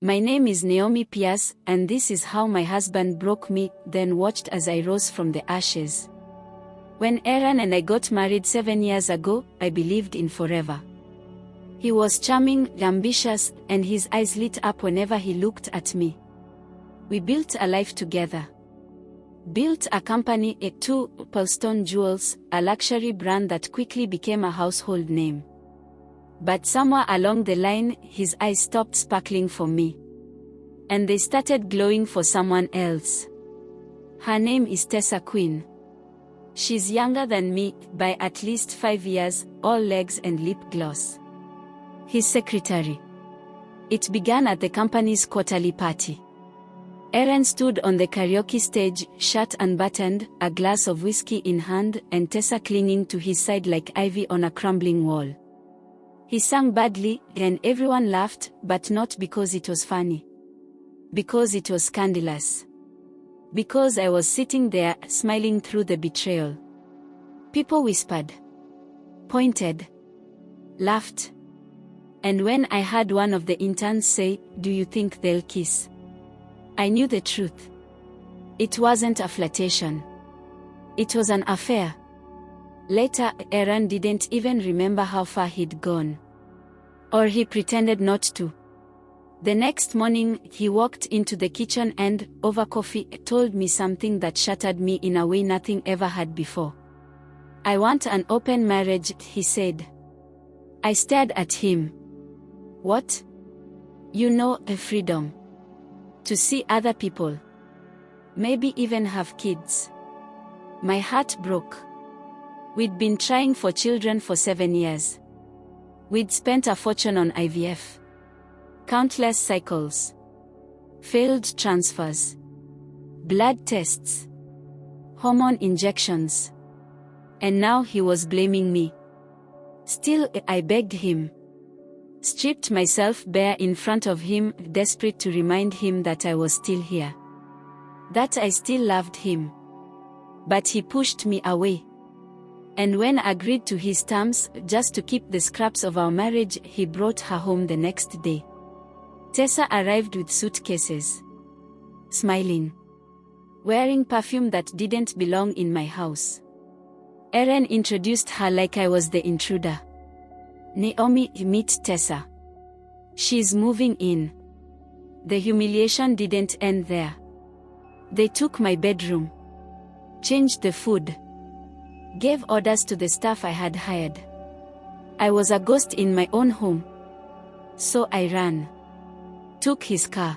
My name is Naomi Pierce, and this is how my husband broke me, then watched as I rose from the ashes. When Aaron and I got married 7 years ago, I believed in forever. He was charming, ambitious, and his eyes lit up whenever he looked at me. We built a life together. Built a company, Polstone Jewels, a luxury brand that quickly became a household name. But somewhere along the line, his eyes stopped sparkling for me. And they started glowing for someone else. Her name is Tessa Quinn. She's younger than me, by at least 5 years, all legs and lip gloss. His secretary. It began at the company's quarterly party. Aaron stood on the karaoke stage, shirt unbuttoned, a glass of whiskey in hand, and Tessa clinging to his side like ivy on a crumbling wall. He sang badly, and everyone laughed, but not because it was funny. Because it was scandalous. Because I was sitting there, smiling through the betrayal. People whispered. Pointed. Laughed. And when I heard one of the interns say, "Do you think they'll kiss?" I knew the truth. It wasn't a flirtation. It was an affair. Later, Aaron didn't even remember how far he'd gone. Or he pretended not to. The next morning, he walked into the kitchen and, over coffee, told me something that shattered me in a way nothing ever had before. "I want an open marriage," he said. I stared at him. What? You know, a freedom. To see other people. Maybe even have kids. My heart broke. We'd been trying for children for 7 years. We'd spent a fortune on IVF. Countless cycles. Failed transfers. Blood tests. Hormone injections. And now he was blaming me. Still, I begged him. Stripped myself bare in front of him, desperate to remind him that I was still here. That I still loved him. But he pushed me away. And when I agreed to his terms, just to keep the scraps of our marriage, he brought her home the next day. Tessa arrived with suitcases. Smiling. Wearing perfume that didn't belong in my house. Aaron introduced her like I was the intruder. "Naomi, meet Tessa. She's moving in." The humiliation didn't end there. They took my bedroom. Changed the food. Gave orders to the staff I had hired. I was a ghost in my own home. So I ran. Took his car.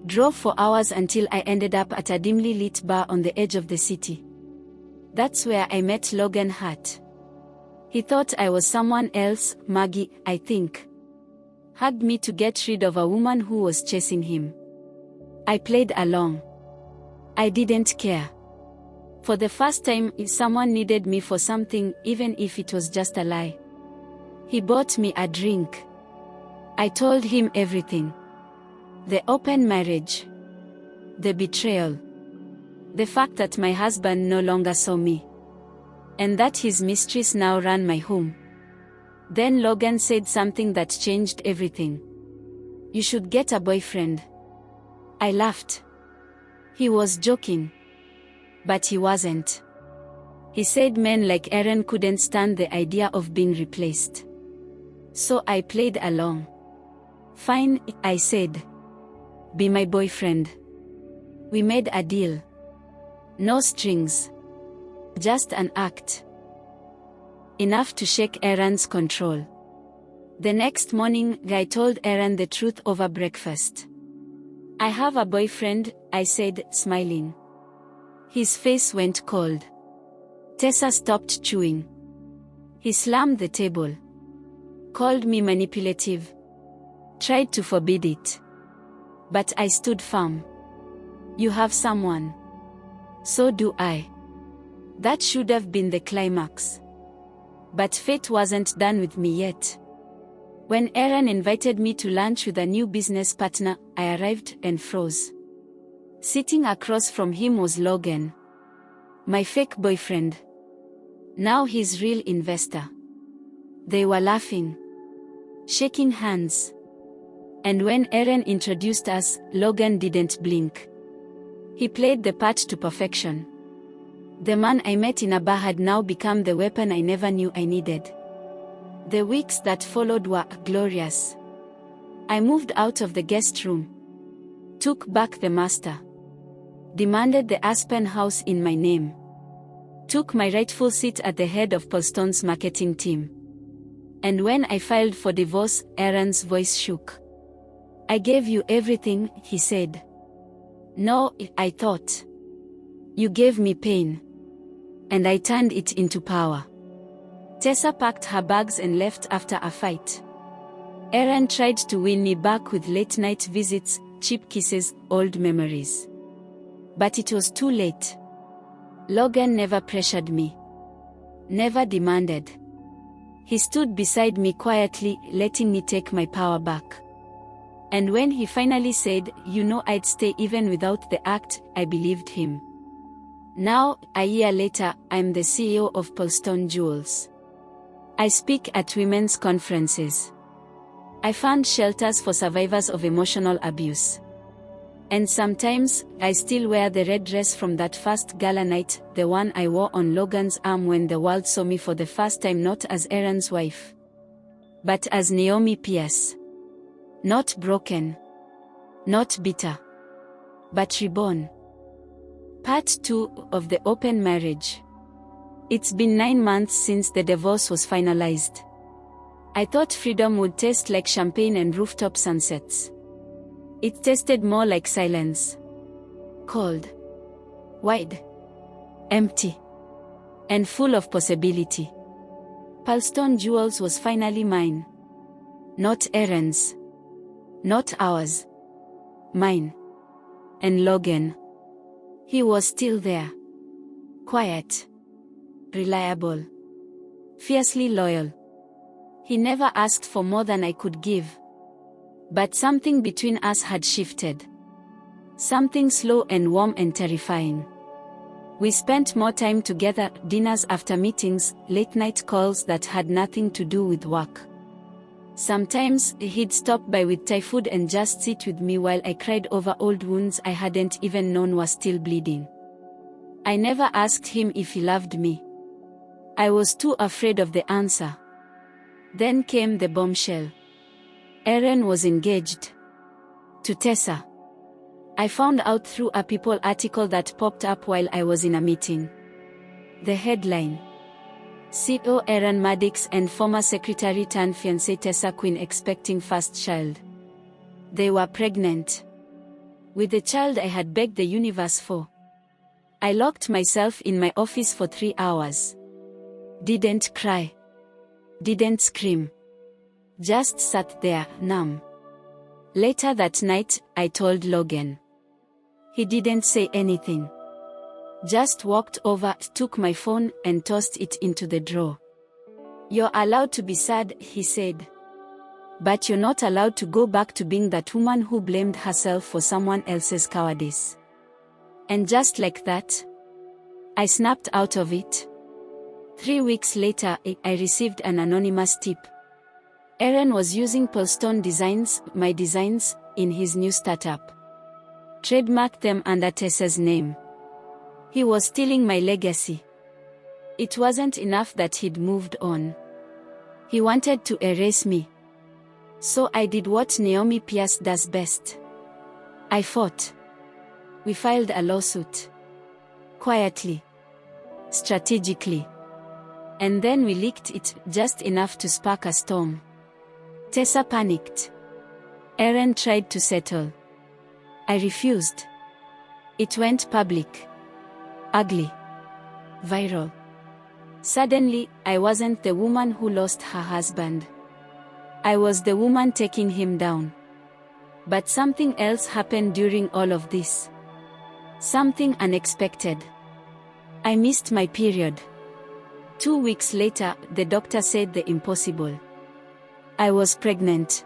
Drove for hours until I ended up at a dimly lit bar on the edge of the city. That's where I met Logan Hart. He thought I was someone else, Maggie, I think. Hugged me to get rid of a woman who was chasing him. I played along. I didn't care. For the first time, if someone needed me for something, even if it was just a lie. He bought me a drink. I told him everything. The open marriage. The betrayal. The fact that my husband no longer saw me. And that his mistress now ran my home. Then Logan said something that changed everything. "You should get a boyfriend." I laughed. He was joking. But he wasn't. He said men like Aaron couldn't stand the idea of being replaced. So I played along. "Fine," I said. "Be my boyfriend." We made a deal. No strings. Just an act. Enough to shake Aaron's control. The next morning, I told Aaron the truth over breakfast. "I have a boyfriend," I said, smiling. His face went cold. Tessa stopped chewing. He slammed the table. Called me manipulative. Tried to forbid it. But I stood firm. "You have someone. So do I." That should have been the climax. But fate wasn't done with me yet. When Aaron invited me to lunch with a new business partner, I arrived and froze. Sitting across from him was Logan. My fake boyfriend. Now his real investor. They were laughing. Shaking hands. And when Aaron introduced us, Logan didn't blink. He played the part to perfection. The man I met in a bar had now become the weapon I never knew I needed. The weeks that followed were glorious. I moved out of the guest room, took back the master, demanded the Aspen house in my name, took my rightful seat at the head of Paulston's marketing team. And when I filed for divorce, Aaron's voice shook. "I gave you everything," he said. "No," I thought. "You gave me pain. And I turned it into power." Tessa packed her bags and left after a fight. Aaron tried to win me back with late-night visits, cheap kisses, old memories. But it was too late. Logan never pressured me. Never demanded. He stood beside me quietly, letting me take my power back. And when he finally said, "You know I'd stay even without the act," I believed him. Now, a year later, I'm the CEO of Paulston Jewels. I speak at women's conferences. I fund shelters for survivors of emotional abuse. And sometimes, I still wear the red dress from that first gala night, the one I wore on Logan's arm when the world saw me for the first time, not as Aaron's wife, but as Naomi Pierce. Not broken. Not bitter. But reborn. Part 2 of the open marriage. It's been 9 months since the divorce was finalized. I thought freedom would taste like champagne and rooftop sunsets. It tasted more like silence. Cold. Wide. Empty. And full of possibility. Paulston Jewels was finally mine. Not Aaron's. Not ours. Mine. And Logan. He was still there. Quiet. Reliable. Fiercely loyal. He never asked for more than I could give. But something between us had shifted. Something slow and warm and terrifying. We spent more time together, dinners after meetings, late-night calls that had nothing to do with work. Sometimes, he'd stop by with Thai food and just sit with me while I cried over old wounds I hadn't even known were still bleeding. I never asked him if he loved me. I was too afraid of the answer. Then came the bombshell. Aaron was engaged. To Tessa. I found out through a People article that popped up while I was in a meeting. The headline. CEO Aaron Maddox and former secretary turned fiancée Tessa Quinn expecting first child. They were pregnant. With the child I had begged the universe for. I locked myself in my office for 3 hours. Didn't cry. Didn't scream. Just sat there, numb. Later that night, I told Logan. He didn't say anything. Just walked over, took my phone, and tossed it into the drawer. "You're allowed to be sad," he said. "But you're not allowed to go back to being that woman who blamed herself for someone else's cowardice." And just like that, I snapped out of it. 3 weeks later, I received an anonymous tip. Aaron was using Paulston designs, my designs, in his new startup. Trademarked them under Tessa's name. He was stealing my legacy. It wasn't enough that he'd moved on. He wanted to erase me. So I did what Naomi Pierce does best. I fought. We filed a lawsuit. Quietly. Strategically. And then we leaked it, just enough to spark a storm. Tessa panicked. Aaron tried to settle. I refused. It went public. Ugly. Viral. Suddenly, I wasn't the woman who lost her husband. I was the woman taking him down. But something else happened during all of this. Something unexpected. I missed my period. 2 weeks later, the doctor said the impossible. I was pregnant.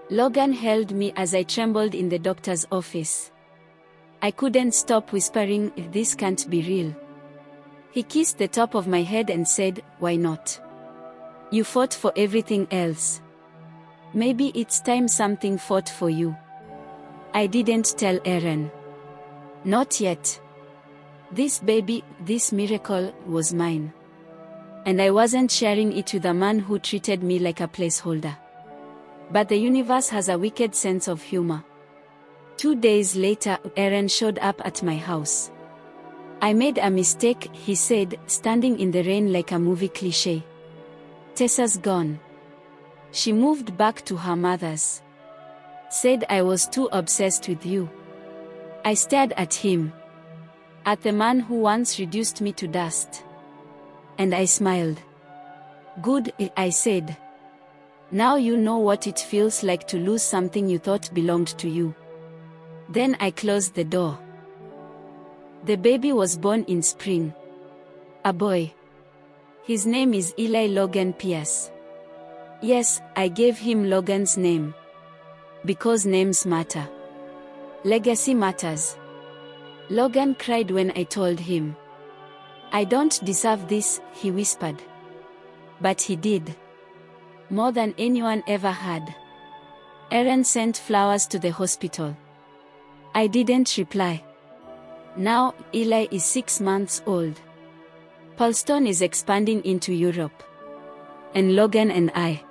Logan held me as I trembled in the doctor's office. I couldn't stop whispering, "This can't be real." He kissed the top of my head and said, "Why not? You fought for everything else. Maybe it's time something fought for you. I didn't tell Aaron. Not yet. This baby, this miracle, was mine. And I wasn't sharing it with a man who treated me like a placeholder. But the universe has a wicked sense of humor. 2 days later, Aaron showed up at my house. I made a mistake, he said, standing in the rain like a movie cliché. Tessa's gone. She moved back to her mother's. Said I was too obsessed with you. I stared at him. At the man who once reduced me to dust. And I smiled. Good, I said. Now you know what it feels like to lose something you thought belonged to you. Then I closed the door. The baby was born in spring. A boy. His name is Eli Logan Pierce. Yes, I gave him Logan's name. Because names matter. Legacy matters. Logan cried when I told him. I don't deserve this, he whispered. But he did. More than anyone ever had. Aaron sent flowers to the hospital. I didn't reply. Now, Eli is 6 months old. Pulston is expanding into Europe. And Logan and I.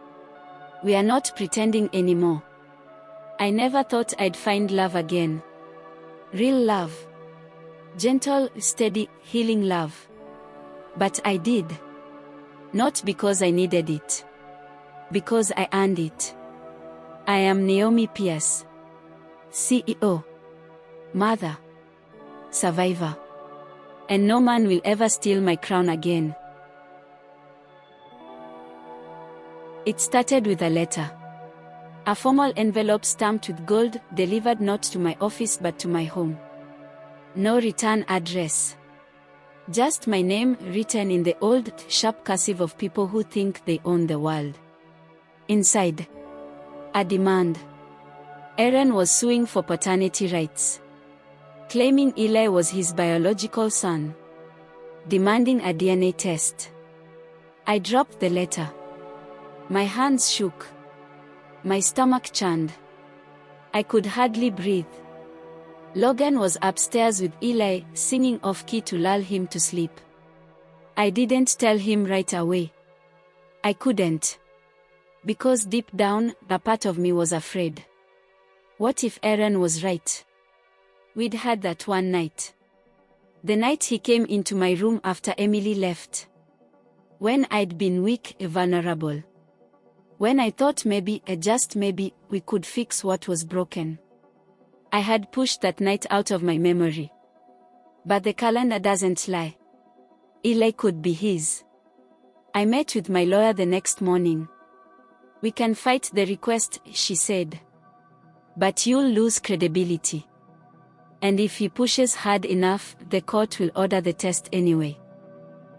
We are not pretending anymore. I never thought I'd find love again. Real love. Gentle, steady, healing love. But I did. Not because I needed it. Because I earned it. I am Naomi Pierce. CEO. Mother. Survivor. And no man will ever steal my crown again. It started with a letter. A formal envelope stamped with gold, delivered not to my office but to my home. No return address. Just my name written in the old, sharp cursive of people who think they own the world. Inside. A demand. Aaron was suing for paternity rights. Claiming Eli was his biological son. Demanding a DNA test. I dropped the letter. My hands shook. My stomach churned. I could hardly breathe. Logan was upstairs with Eli, singing off-key to lull him to sleep. I didn't tell him right away. I couldn't. Because deep down, a part of me was afraid. What if Aaron was right? We'd had that one night. The night he came into my room after Emily left. When I'd been weak, vulnerable. When I thought maybe, just maybe, we could fix what was broken. I had pushed that night out of my memory. But the calendar doesn't lie. Eli could be his. I met with my lawyer the next morning. We can fight the request, she said. But you'll lose credibility. And if he pushes hard enough, the court will order the test anyway.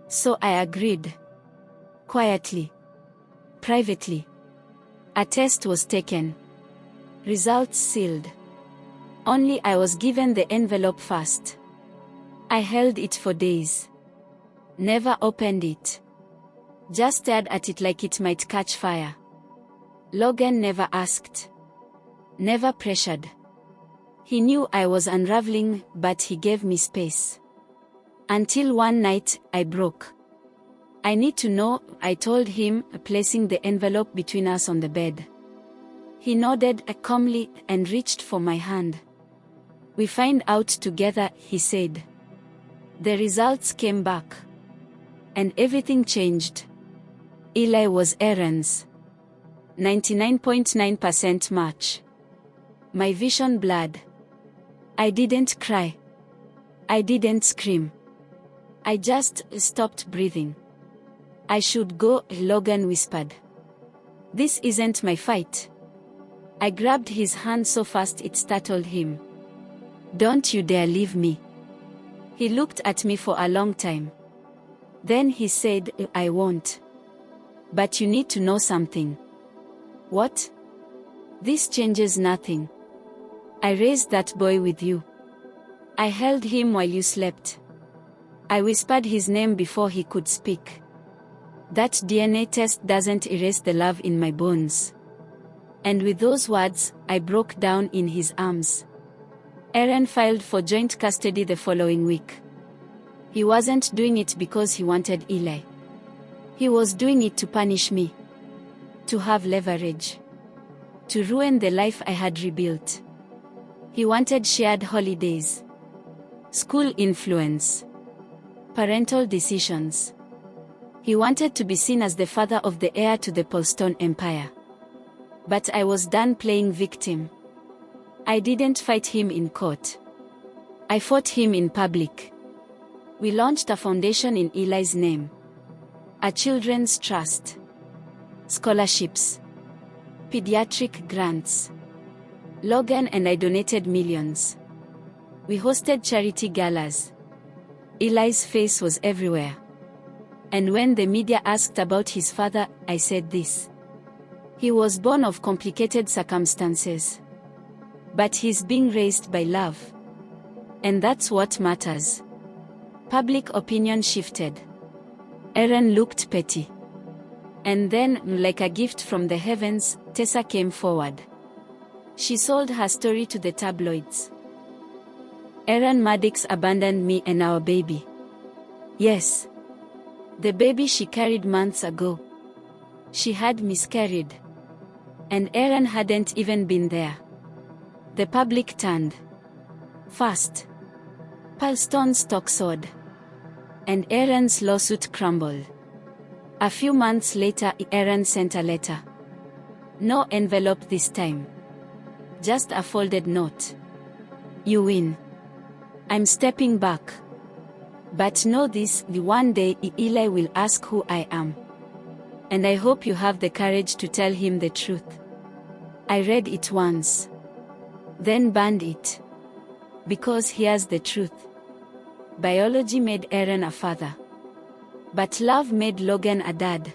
So I agreed. Quietly. Privately. A test was taken. Results sealed. Only I was given the envelope first. I held it for days. Never opened it. Just stared at it like it might catch fire. Logan never asked. Never pressured. He knew I was unraveling, but he gave me space. Until one night, I broke. I need to know, I told him, placing the envelope between us on the bed. He nodded calmly and reached for my hand. We find out together, he said. The results came back. And everything changed. Eli was Aaron's. 99.9% match. My vision blurred. I didn't cry. I didn't scream. I just stopped breathing. I should go, Logan whispered. This isn't my fight. I grabbed his hand so fast it startled him. Don't you dare leave me. He looked at me for a long time. Then he said, I won't. But you need to know something. What? This changes nothing. I raised that boy with you. I held him while you slept. I whispered his name before he could speak. That DNA test doesn't erase the love in my bones. And with those words, I broke down in his arms. Aaron filed for joint custody the following week. He wasn't doing it because he wanted Eli. He was doing it to punish me. To have leverage. To ruin the life I had rebuilt. He wanted shared holidays. School influence. Parental decisions. He wanted to be seen as the father of the heir to the Polstone Empire. But I was done playing victim. I didn't fight him in court. I fought him in public. We launched a foundation in Eli's name. A children's trust. Scholarships. Pediatric grants. Logan and I donated millions. We hosted charity galas. Eli's face was everywhere. And when the media asked about his father, I said this. He was born of complicated circumstances. But he's being raised by love. And that's what matters. Public opinion shifted. Aaron looked petty. And then, like a gift from the heavens, Tessa came forward. She sold her story to the tabloids. Aaron Maddox abandoned me and our baby. Yes. The baby she carried months ago. She had miscarried. And Aaron hadn't even been there. The public turned. Fast. Polstone's stock soared. And Aaron's lawsuit crumbled. A few months later, Aaron sent a letter. No envelope this time. Just a folded note. You win. I'm stepping back. But know this, one day Eli will ask who I am. And I hope you have the courage to tell him the truth. I read it once. Then burned it. Because here's the truth. Biology made Aaron a father. But love made Logan a dad.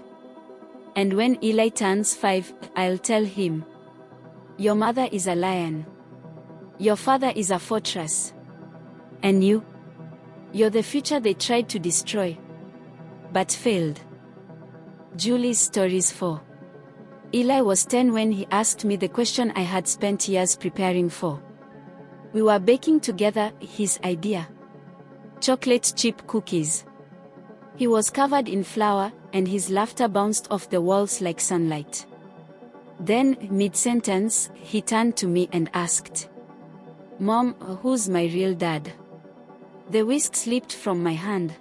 And when Eli turns 5, I'll tell him. Your mother is a lion. Your father is a fortress. And you? You're the future they tried to destroy. But failed. Julie's stories 4. Eli was 10 when he asked me the question I had spent years preparing for. We were baking together, his idea. Chocolate chip cookies. He was covered in flour, and his laughter bounced off the walls like sunlight. Then, mid-sentence, he turned to me and asked, Mom, who's my real dad? The whisk slipped from my hand.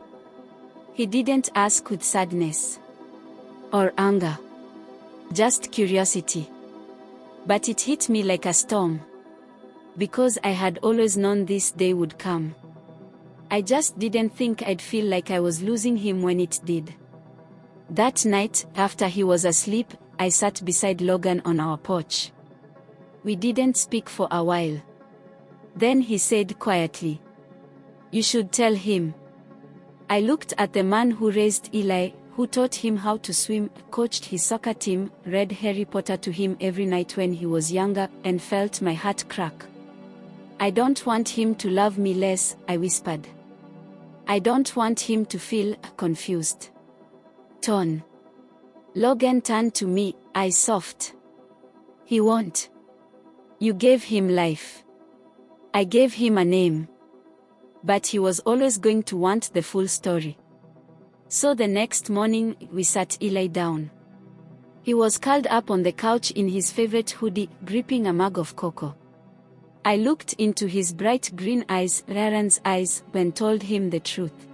He didn't ask with sadness. Or anger. Just curiosity. But it hit me like a storm. Because I had always known this day would come. I just didn't think I'd feel like I was losing him when it did. That night, after he was asleep, I sat beside Logan on our porch. We didn't speak for a while. Then he said quietly, You should tell him. I looked at the man who raised Eli, who taught him how to swim, coached his soccer team, read Harry Potter to him every night when he was younger, and felt my heart crack. I don't want him to love me less, I whispered. I don't want him to feel confused. Torn. Logan turned to me, eyes soft. He won't. You gave him life. I gave him a name. But he was always going to want the full story. So the next morning, we sat Eli down. He was curled up on the couch in his favorite hoodie, gripping a mug of cocoa. I looked into his bright green eyes, Aaron's eyes, when told him the truth.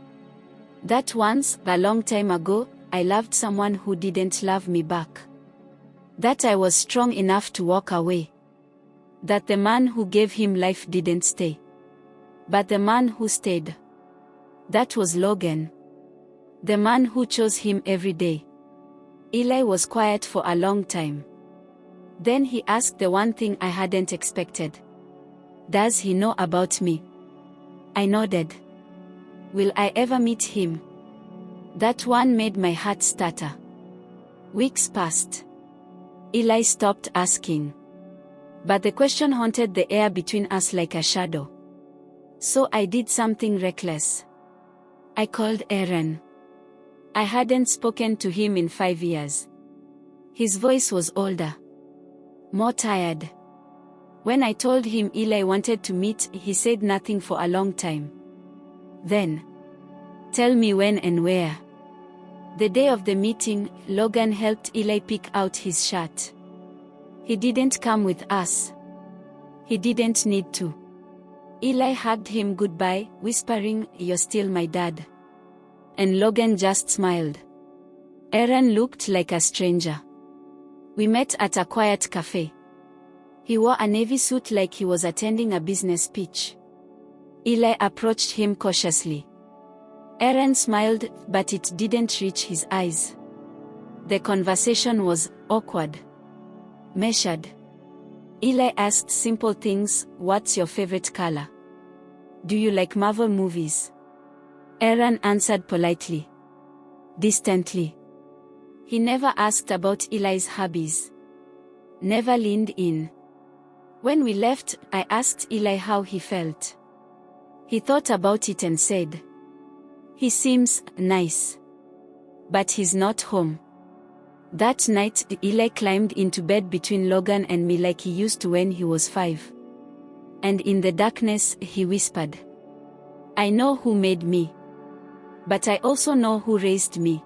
That once, a long time ago, I loved someone who didn't love me back. That I was strong enough to walk away. That the man who gave him life didn't stay. But the man who stayed. That was Logan. The man who chose him every day. Eli was quiet for a long time. Then he asked the one thing I hadn't expected. Does he know about me? I nodded. Will I ever meet him? That one made my heart stutter. Weeks passed. Eli stopped asking. But the question haunted the air between us like a shadow. So I did something reckless. I called Aaron. I hadn't spoken to him in 5 years. His voice was older. More tired. When I told him Eli wanted to meet, he said nothing for a long time. Then, tell me when and where. The day of the meeting, Logan helped Eli pick out his shirt. He didn't come with us. He didn't need to. Eli hugged him goodbye, whispering, "You're still my dad." And Logan just smiled. Aaron looked like a stranger. We met at a quiet cafe. He wore a navy suit like he was attending a business pitch. Eli approached him cautiously. Aaron smiled, but it didn't reach his eyes. The conversation was awkward. Measured. Eli asked simple things: "What's your favorite color? Do you like Marvel movies?" Aaron answered politely. Distantly. He never asked about Eli's hobbies. Never leaned in. When we left, I asked Eli how he felt. He thought about it and said, "He seems nice. But he's not home." That night, Eli climbed into bed between Logan and me like he used to when he was 5. And in the darkness, he whispered, "I know who made me. But I also know who raised me."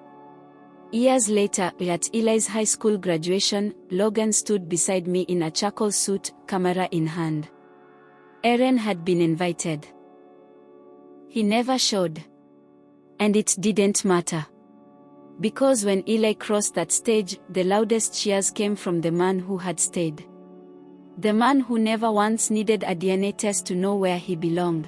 Years later, at Eli's high school graduation, Logan stood beside me in a charcoal suit, camera in hand. Aaron had been invited. He never showed. And it didn't matter. Because when Eli crossed that stage, the loudest cheers came from the man who had stayed. The man who never once needed a DNA test to know where he belonged.